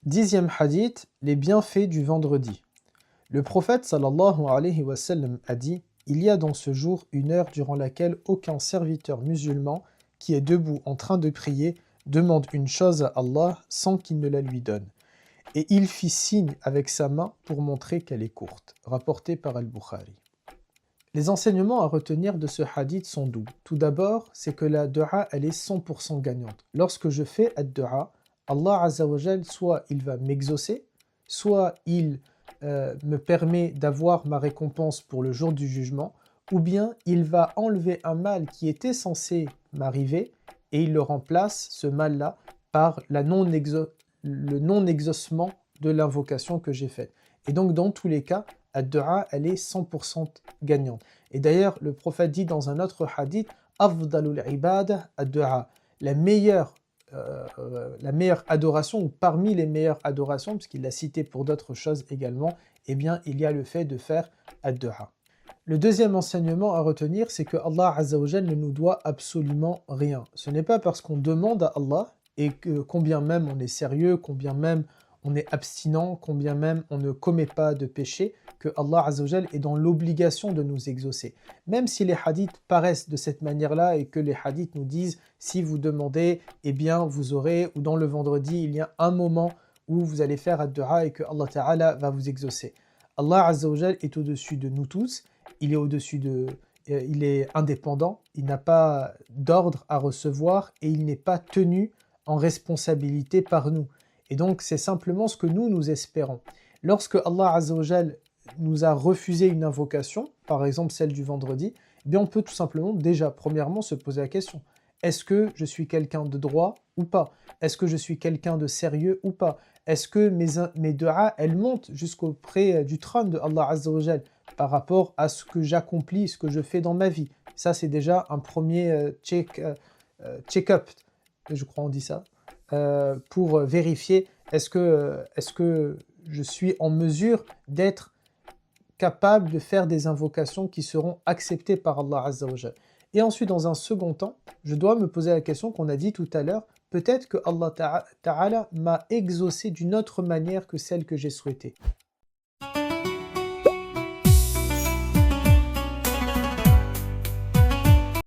10e hadith, les bienfaits du vendredi. Le prophète sallallahu alayhi wa sallam a dit: il y a dans ce jour une heure durant laquelle aucun serviteur musulman qui est debout en train de prier demande une chose à Allah sans qu'il ne la lui donne. Et il fit signe avec sa main pour montrer qu'elle est courte. Rapporté par Al-Bukhari. Les enseignements à retenir de ce hadith sont doubles. Tout d'abord, c'est que la dua, elle est 100% gagnante. Lorsque je fais ad-dua, Allah Azza wa Jal, soit il va m'exaucer, soit il me permet d'avoir ma récompense pour le jour du jugement, ou bien il va enlever un mal qui était censé m'arriver et il le remplace, ce mal-là, par le non-exaucement de l'invocation que j'ai faite. Et donc dans tous les cas, ad-dua, elle est 100% gagnante. Et d'ailleurs, le prophète dit dans un autre hadith: Afdalul ibad ad-dua, la meilleure adoration, ou parmi les meilleures adorations, puisqu'il l'a cité pour d'autres choses également, eh bien, il y a le fait de faire ad-dua. Le deuxième enseignement à retenir, c'est que Allah Azza wa Jal ne nous doit absolument rien. Ce n'est pas parce qu'on demande à Allah, et que combien même on est sérieux, combien même on est abstinent, combien même on ne commet pas de péché, que Allah Azza wa Jal est dans l'obligation de nous exaucer. Même si les hadiths paraissent de cette manière-là et que les hadiths nous disent si vous demandez, eh bien vous aurez, ou dans le vendredi, il y a un moment où vous allez faire ad-dua et que Allah Ta'ala va vous exaucer. Allah Azza wa Jal est au-dessus de nous tous, il est indépendant, il n'a pas d'ordre à recevoir et il n'est pas tenu en responsabilité par nous. Et donc c'est simplement ce que nous espérons. Lorsque Allah Azza wa Jal nous a refusé une invocation, par exemple celle du vendredi, eh bien on peut tout simplement déjà premièrement se poser la question: est-ce que je suis quelqu'un de droit ou pas? Est-ce que je suis quelqu'un de sérieux ou pas? Est-ce que mes duas, elles montent jusqu'auprès du trône de Allah Azza wa Jal par rapport à ce que j'accomplis, ce que je fais dans ma vie? Ça c'est déjà un premier check-up, je crois on dit ça, pour vérifier est-ce que je suis en mesure d'être capable de faire des invocations qui seront acceptées par Allah Azza wa Jal. Et ensuite, dans un second temps, je dois me poser la question qu'on a dit tout à l'heure: peut-être que Allah Ta'ala m'a exaucé d'une autre manière que celle que j'ai souhaitée.